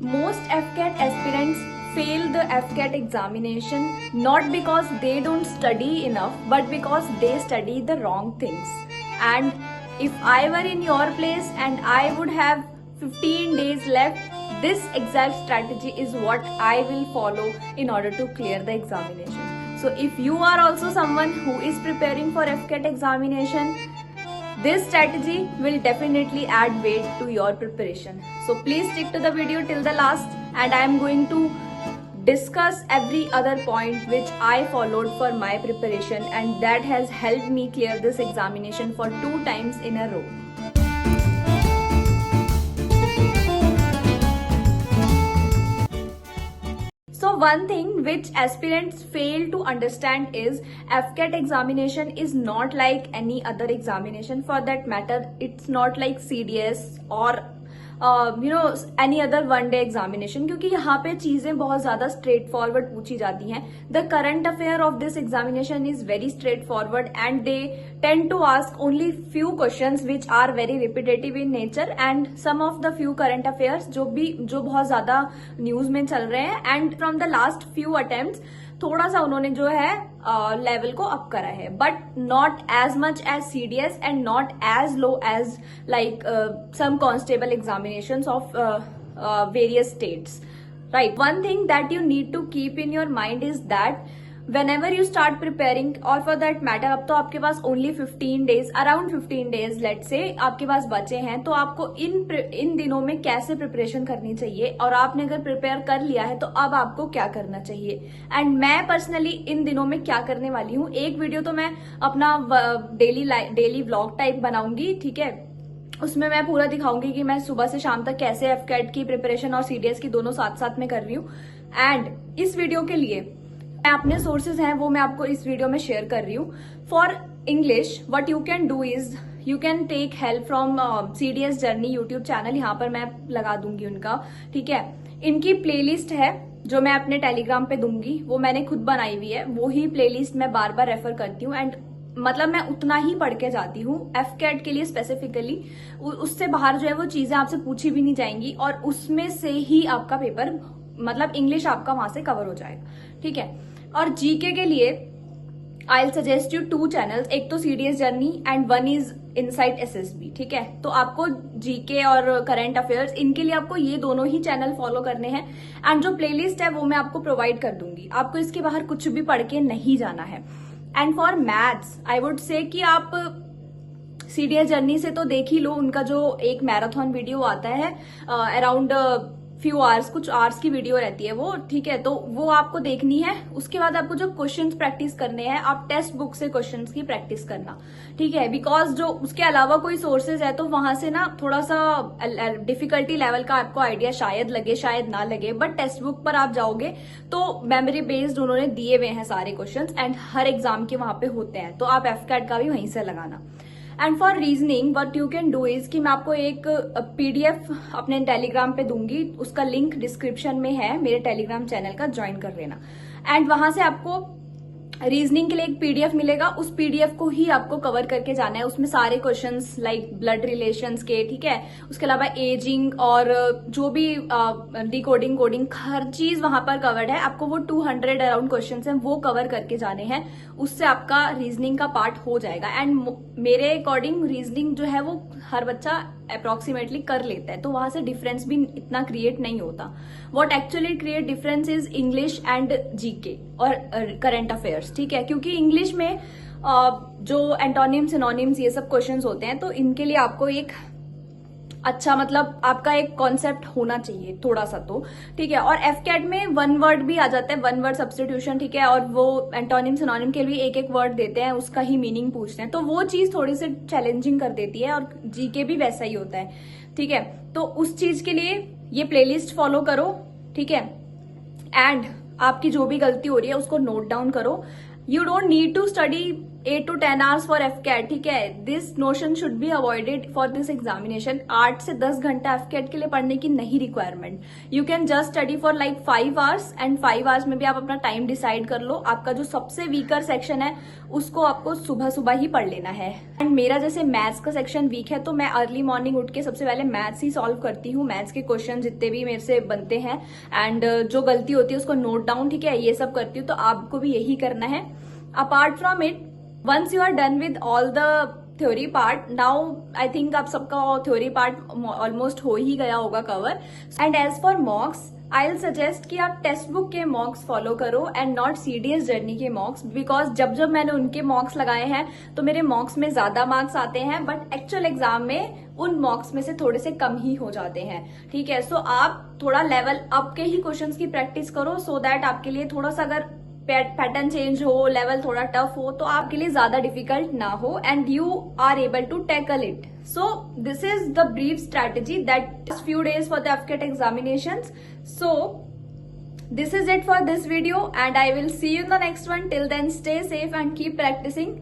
Most FCAT aspirants fail the FCAT examination not because they don't study enough but because they study the wrong things. And if I were in your place and I would have 15 days left, this exact strategy is what I will follow in order to clear the examination. So if you are also someone who is preparing for FCAT examination, this strategy will definitely add weight to your preparation. So please stick to the video till the last, and I am going to discuss every other point which I followed for my preparation, and that has helped me clear this examination for 2 times in a row. So one thing which aspirants fail to understand is FCAT examination is not like any other examination. For that matter, it's not like CDS or any other one day examination, क्योंकि यहाँ पे चीजें बहुत ज्यादा straight forward पूछी जाती हैं. The current affair of this examination is very straight forward and they tend to ask only few questions which are very repetitive in nature and some of the few current affairs जो बहुत ज्यादा news में चल रहे हैं. And from the last few attempts थोड़ा सा उन्होंने जो है लेवल को अप करा है, but not as much as CDS and not as low as like some constable examinations of various states. Right. One thing that you need to keep in your mind is that whenever you start preparing, or for that matter अब तो आपके पास only 15 days, around 15 days let's say आपके पास बचे हैं, तो आपको इन दिनों में कैसे प्रिपरेशन करनी चाहिए, और आपने अगर प्रिपेयर कर लिया है तो अब आपको क्या करना चाहिए. एंड मैं पर्सनली इन दिनों में क्या करने वाली हूँ, एक वीडियो तो मैं अपना डेली व्लॉग टाइप बनाऊंगी, ठीक है. उसमें मैं पूरा दिखाऊंगी कि मैं सुबह से शाम तक कैसे एफकैट की प्रिपरेशन और सीडीएस की दोनों साथ साथ में कर रही हूँ. एंड इस वीडियो के लिए मैं अपने सोर्सेज हैं वो मैं आपको इस वीडियो में शेयर कर रही हूँ. For English what you can do is you can take help from CDS journey YouTube channel, यहाँ पर मैं लगा दूंगी उनका, ठीक है. इनकी प्लेलिस्ट है जो मैं अपने टेलीग्राम पे दूंगी, वो मैंने खुद बनाई हुई है, वो ही प्लेलिस्ट मैं बार बार रेफर करती हूँ. एंड मतलब मैं उतना ही पढ़ के जाती हूँ एफकैट के लिए स्पेसिफिकली, उससे बाहर जो है वो चीजें आपसे पूछी भी नहीं जाएंगी, और उसमें से ही आपका पेपर मतलब इंग्लिश आपका वहां से कवर हो जाएगा, ठीक है. और जीके के लिए I will suggest you 2 channels, एक तो CDS journey and one is insight SSB, ठीक है. तो आपको जीके और करंट अफेयर्स, इनके लिए आपको ये दोनों ही चैनल फॉलो करने हैं. एंड जो प्लेलिस्ट है वो मैं आपको प्रोवाइड कर दूंगी, आपको इसके बाहर कुछ भी पढ़ के नहीं जाना है. And for maths I would say कि आप सीडीएस जर्नी से तो देख ही लो, उनका जो एक मैराथन वीडियो आता है अराउंड फ्यू आवर्स, कुछ आवर्स की वीडियो रहती है वो, ठीक है. तो वो आपको देखनी है. उसके बाद आपको जो क्वेश्चंस प्रैक्टिस करने हैं, आप टेक्स्ट बुक से क्वेश्चंस की प्रैक्टिस करना, ठीक है. बिकॉज जो उसके अलावा कोई सोर्सेज है तो वहां से ना थोड़ा सा डिफिकल्टी लेवल का आपको आइडिया शायद लगे शायद ना लगे, बट टेक्स्ट बुक पर आप जाओगे तो मेमोरी बेस्ड उन्होंने दिए हुए हैं सारे क्वेश्चंस, एंड हर एग्जाम के वहां पे होते हैं, तो आप एफकैट का भी वहीं से लगाना. And for reasoning what you can do is कि मैं आपको एक पीडीएफ अपने टेलीग्राम पे दूंगी, उसका लिंक डिस्क्रिप्शन में है, मेरे टेलीग्राम चैनल का ज्वाइन कर लेना. एंड वहां से आपको रीजनिंग के लिए एक पीडीएफ मिलेगा, उस पीडीएफ को ही आपको कवर करके जाना है. उसमें सारे क्वेश्चंस लाइक ब्लड रिलेशंस के, ठीक है, उसके अलावा एजिंग और जो भी डिकोडिंग कोडिंग हर चीज वहां पर कवर्ड है. आपको वो 200 अराउंड क्वेश्चंस हैं वो कवर करके जाने हैं, उससे आपका रीजनिंग का पार्ट हो जाएगा. एंड मेरे अकॉर्डिंग रीजनिंग जो है वो हर बच्चा अप्रोक्सीमेटली कर लेता है, तो वहां से डिफरेंस भी इतना क्रिएट नहीं होता. What actually create difference is English and GK और करंट अफेयर्स, ठीक है. क्योंकि इंग्लिश में जो एंटोनिम्स सिनोनिम्स ये सब क्वेश्चंस होते हैं, तो इनके लिए आपको एक अच्छा मतलब आपका एक कॉन्सेप्ट होना चाहिए थोड़ा सा, तो ठीक है. और एफकैट में 1 वर्ड भी आ जाता है, 1 वर्ड सब्स्टिट्यूशन, ठीक है, और वो एंटोनिम सिनोनिम के लिए एक वर्ड देते हैं, उसका ही मीनिंग पूछते हैं, तो वो चीज थोड़ी सी चैलेंजिंग कर देती है. और जीके भी वैसा ही होता है, ठीक है. तो उस चीज के लिए ये प्लेलिस्ट फॉलो करो, ठीक है. एंड आपकी जो भी गलती हो रही है उसको नोट डाउन करो. You don't need to study 8 to 10 hours for FCAT, ठीक है. This notion should be avoided for this examination. 8 से 10 घंटा FCAT के लिए पढ़ने की नहीं requirement. You can just study for like 5 hours and 5 hours में भी आप अपना टाइम डिसाइड कर लो. आपका जो सबसे वीकर सेक्शन है उसको आपको सुबह सुबह ही पढ़ लेना है. एंड मेरा जैसे मैथ्स का सेक्शन वीक है तो मैं अर्ली मॉर्निंग उठ के सबसे पहले मैथ्स ही सॉल्व करती हूँ. मैथ्स के क्वेश्चन जितने भी मेरे से बनते हैं एंड जो गलती होती है उसको नोट डाउन, ठीक है, ये सब करती हूँ. तो आपको भी यही करना है. Apart from it, once you are done with all the theory part, now I think आप सबका theory part almost हो ही गया होगा cover. And as for mocks, I'll suggest कि आप टेक्स्ट बुक के मॉक्स फॉलो करो एंड नॉट CDS जर्नी के मॉक्स, बिकॉज जब जब मैंने उनके मॉक्स लगाए हैं तो मेरे मॉक्स में ज्यादा मार्क्स आते हैं बट एक्चुअल एग्जाम में उन मॉक्स में से थोड़े से कम ही हो जाते हैं. ठीक है, सो आप थोड़ा लेवल अप के ही क्वेश्चंस की प्रैक्टिस करो सो दैट आपके लिए थोड़ा सा अगर पैटर्न चेंज हो, लेवल थोड़ा टफ हो तो आपके लिए ज्यादा डिफिकल्ट ना हो and you are able to tackle it. So this is the brief strategy that few days for the FCAT examinations. So this is it for this video and I will see you in the next one. Till then, stay safe and keep practicing.